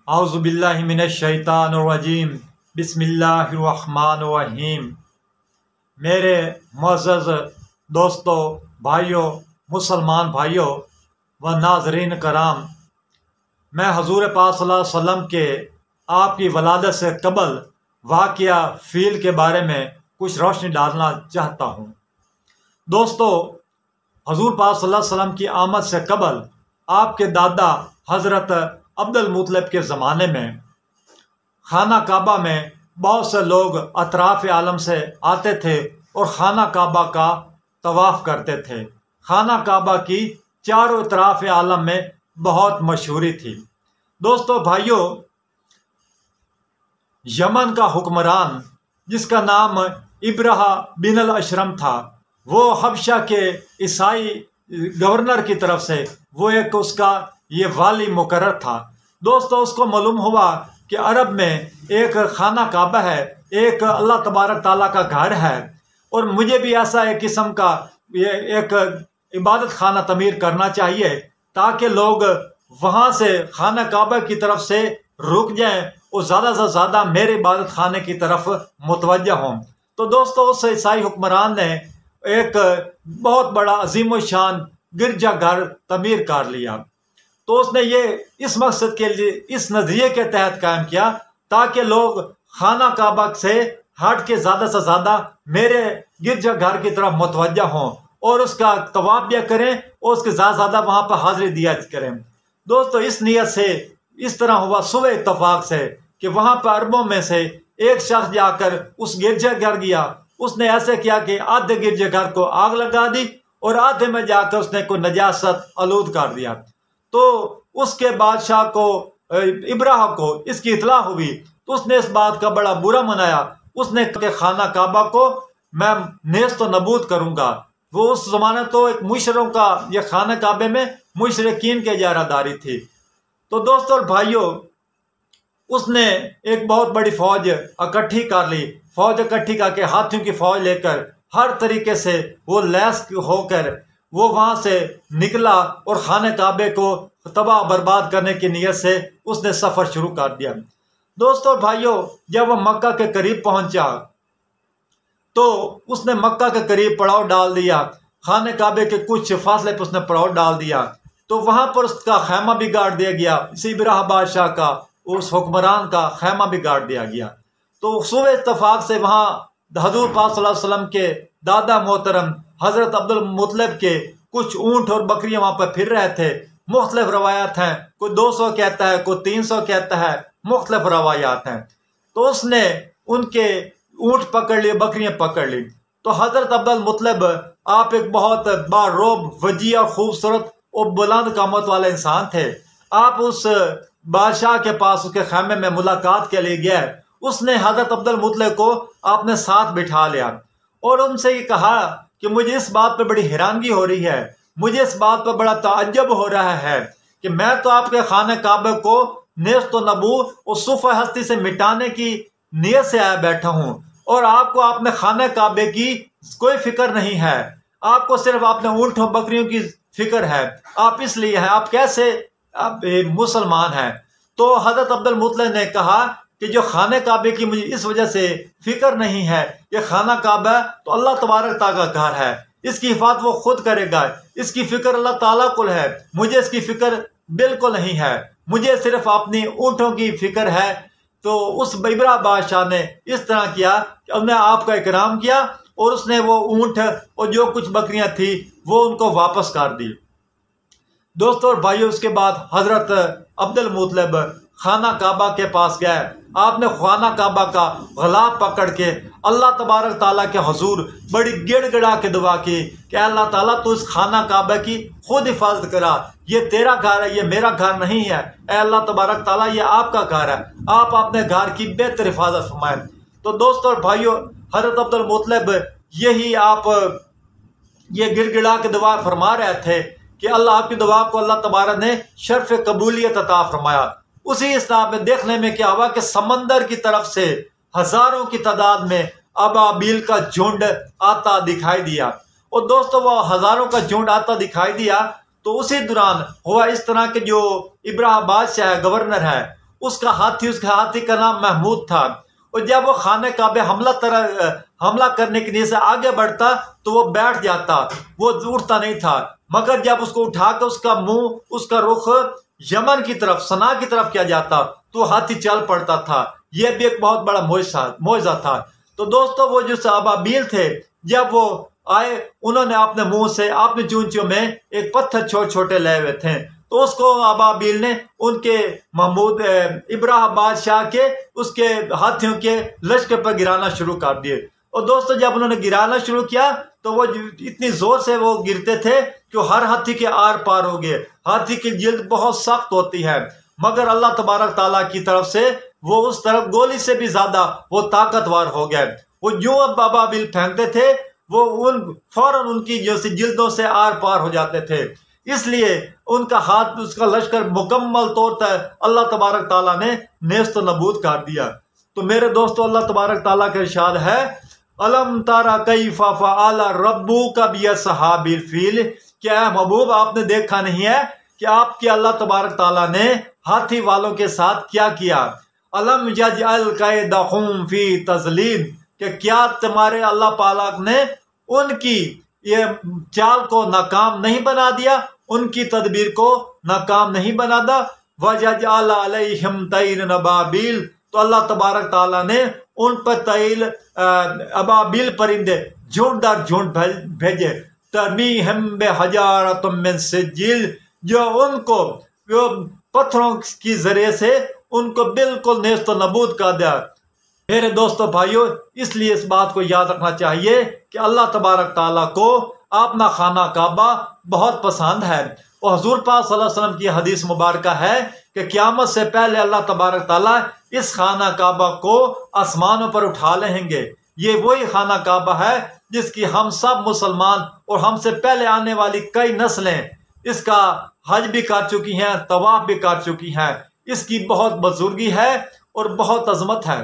औज़ुबिल्लाहि मिनश्शैतानिर्रजीम बिस्मिल्लाहिर्रहमानिर्रहीम। मेरे मुअज़्ज़ज़ दोस्तों, भाइयों, मुसलमान भाइयों व नाज़रीन कराम, मैं हज़ूर पाक सल्लल्लाहु अलैहि वसल्लम के आपकी वलादत से कबल वाक़या फ़ील के बारे में कुछ रोशनी डालना चाहता हूँ। दोस्तों, हज़ूर पाक सल्लल्लाहु अलैहि वसल्लम की आमद से कबल आपके दादा हज़रत अब्दुल मुत्तलिब के ज़माने में खाना काबा में बहुत से लोग अतराफ़ आलम से आते थे और खाना काबा का तवाफ़ करते थे। खाना काबा की चारों अतराफ़ आलम में बहुत मशहूरी थी। दोस्तों भाइयों, यमन का हुक्मरान जिसका नाम इब्राहा बिन अल अशरम था, वो हबशा के ईसाई गवर्नर की तरफ से वो एक उसका ये वाली मुकर्रर था। दोस्तों, उसको मालूम हुआ कि अरब में एक खाना काबा है, एक अल्लाह तबारक ताला का घर है और मुझे भी ऐसा एक किस्म का ये एक इबादत खाना तमीर करना चाहिए ताकि लोग वहाँ से खाना काबा की तरफ से रुक जाएं और ज़्यादा से ज़्यादा मेरे इबादत खाने की तरफ मुतवज्जा हों। तो दोस्तों, उस ईसाई हुक्मरान ने एक बहुत बड़ा अजीम शान गिरजा घर तमीर कर लिया। तो उसने ये इस मकसद के लिए इस नज़रिए के तहत कायम किया ताकि लोग खाना काबा से हट के ज़्यादा से ज़्यादा मेरे गिरजा घर की तरफ मुतवज्जा हों और उसका तवाफ़ भी करें और उसके ज़्यादा से ज़्यादा वहाँ पर हाजिरी दिया करें। दोस्तों, इस नीयत से इस तरह हुआ सुबह इत्तफाक से कि वहाँ पर अरबों में से एक शख्स जाकर उस गिरजा घर गया। उसने ऐसे किया कि आधे गिरजा घर को आग लगा दी और आधे में जाकर उसने कोई नजासत आलूद कर दिया। तो उसके बादशाह को इब्राहिम को इसकी इतला हुई तो उसने इस बात का बड़ा बुरा मनाया। उसने कहा कि खाना काबा को मैं नेस्त तो नबूद करूंगा। वो उस जमाने तो एक मुशरों का ये खाना काबे में मुशरिकीन की इजारादारी थी। तो दोस्तों और भाइयों, उसने एक बहुत बड़ी फौज इकट्ठी कर ली। फौज इकट्ठी करके हाथियों की फौज लेकर हर तरीके से वो लैस होकर वो वहां से निकला और खाने काबे को तबाह बर्बाद करने की नीयत से उसने सफर शुरू कर दिया। दोस्तों भाइयों, जब वह मक्का के करीब पहुंचा तो उसने मक्का के करीब पड़ाव डाल दिया। खाने काबे के कुछ फासले पर उसने पड़ाव डाल दिया। तो वहां पर उसका खैमा भी गाड़ दिया गया। इसी इब्राहिम बादशाह का उस हुक्मरान का खैमा भी गाड़ दिया गया। तो सुबह इत्तफाक से वहां हजूर पाक सल्लल्लाहु अलैहि वसल्लम के दादा मोहतरम हजरत अब्दुल मुत्तलिब के कुछ ऊंट और बकरियां वहां पर फिर रहे थे। मुख्तलिफ रवायात हैं, कोई 200 कहता है, कोई 300 कहता है, मुख्तलिफ रवायात हैं। तो उसने उनके ऊंट पकड़ लिए, बकरियां पकड़ ली। तो हजरत अब्दुल मुत्तलिब आप एक बहुत बारोब वजी और खूबसूरत और बुलंद कामत वाले इंसान थे। आप उस बादशाह के पास उसके खैमे में मुलाकात के लिए गए। उसने हजरत अब्दुल मुत्तलिब को अपने साथ बिठा लिया और उनसे ये कहा कि मुझे इस बात पर बड़ी हैरानगी हो रही है, मुझे इस बात पर बड़ा ताज्जुब हो रहा है कि मैं तो आपके खाने काबे को नेस्त नबू और सुफ़ हस्ती से मिटाने की नीयत से आया बैठा हूँ और आपको अपने खाने काबे की कोई फिक्र नहीं है। आपको सिर्फ अपने ऊँटों बकरियों की फिक्र है। आप इसलिए हैं, आप कैसे आप मुसलमान हैं? तो हजरत अब्दुल मुत्तलिब ने कहा कि जो खाने काबे की मुझे इस वजह से फिक्र नहीं है, ये खाना काबा तो अल्लाह तबारक ताला का घर है, इसकी हिफाजत वो खुद करेगा, इसकी फिक्र अल्लाह ताला को है, मुझे इसकी फिक्र बिल्कुल नहीं है, मुझे सिर्फ अपनी ऊँटों की फिक्र है। तो उस इब्राहिम बादशाह ने इस तरह किया कि उसने आपका इकराम किया और उसने वो ऊँट और जो कुछ बकरियां थी वो उनको वापस कर दी। दोस्तों और भाइयों, उसके बाद हजरत अब्दुल मुत्तलिब खाना काबा के पास गए। आपने खाना काबा का गलाब पकड़ के अल्लाह तबारक ताला के हुजूर बड़ी गिड़गिड़ा के दुआ की कि अल्लाह ताला तू इस खाना काबा की खुद हिफाजत करा, ये तेरा घर है, ये मेरा घर नहीं है। ए अल्लाह तबारक ताला, ये आपका घर है, आप अपने घर की बेहतर हिफाजत फरमाएं। तो दोस्तों और भाइयों, हजरत अब्दुल मुत्तलिब यही आप ये गिड़गिड़ा के दुआ फरमा रहे थे कि अल्लाह आपकी दुआ को अल्लाह तबारक ने शर्फ कबूलियत अता फरमाया। उसी इस्लाम में देखने में क्या हुआ कि समंदर की तरफ से हजारों की तादाद में अबाबील का झुंड आता दिखाई दिया। और दोस्तों, वो हजारों का झुंड आता दिखाई दिया तो उसी दौरान हुआ इस तरह के जो इब्राहिम बादशाह है, गवर्नर है, उसका हाथी का नाम महमूद था। और जब वो खाने काबे हमला करने के लिए से आगे बढ़ता तो वो बैठ जाता, वो उठता नहीं था। मगर जब उसको उठाकर उसका मुंह, उसका रुख यमन की तरफ, सना की तरफ किया जाता तो हाथी चल पड़ता था। यह भी एक बहुत बड़ा मोइज़ा था। तो दोस्तों, वो जो अबाबील थे, जब वो आए, उन्होंने अपने मुंह से, अपने चूंचियों में एक पत्थर छोटे छोटे ले हुए थे, तो उसको अबाबील ने उनके महमूद इब्राहिम बादशाह के, उसके हाथियों के लश्कर पर गिराना शुरू कर दिए। और दोस्तों, जब उन्होंने गिराना शुरू किया तो वो इतनी जोर से वो गिरते थे कि हर हाथी के आर पार हो गए। हाथी की जिल्द बहुत सख्त होती है, मगर अल्लाह तबारक ताला की तरफ से वो उस तरफ गोली से भी ज्यादा वो ताकतवर हो गए। वो जो अब अबाबील फेंकते थे वो फौरन उनकी जैसे जिल्दों से आर पार हो जाते थे। इसलिए उनका हाथ, उसका लश्कर मुकम्मल तौर पर अल्लाह तबारक ताला ने नेस्त नबूद कर दिया। तो मेरे दोस्तों, अल्लाह तबारक ताला का इरशाद है, अलम तारा कैफा फअला रब्बुका बिअस्हाबिल फील, क्या महबूब आपने देखा नहीं है कि आपके अल्लाह तबारक ताला ने हाथी वालों के साथ क्या किया। अलम यजअल कैदहुम फी तज़लील, कि क्या तुम्हारे अल्लाह पाक ने उनकी ये चाल को नाकाम नहीं बना दिया, उनकी तदबीर को नाकाम नहीं बना दा। वजअल अलैहिम तैरन अबाबील, तो अल्लाह तबारक ताला ने उन पर तैल अबाबील परिंदे झुंड दर झुंड भेजे, तरमीहिम बिहिजारतिम मिन सिज्जिल, जो उनको पत्थरों की जरिए से उनको बिल्कुल नेस्त नबूद कर दिया। मेरे दोस्तों भाइयों, इसलिए इस बात को याद रखना चाहिए कि अल्लाह तबारक ताला को अपना खाना काबा बहुत पसंद है। और हुजूर पाक सल्लल्लाहु अलैहि वसल्लम की हदीस मुबारक है कि क़यामत से पहले अल्लाह तबारक ताला इस खाना काबा को आसमानों पर उठा लेंगे। ये वही खाना काबा है जिसकी हम सब मुसलमान और हमसे पहले आने वाली कई नस्लें इसका हज भी कर चुकी हैं, तवाफ भी कर चुकी हैं। इसकी बहुत बुजुर्गी है और बहुत अजमत है।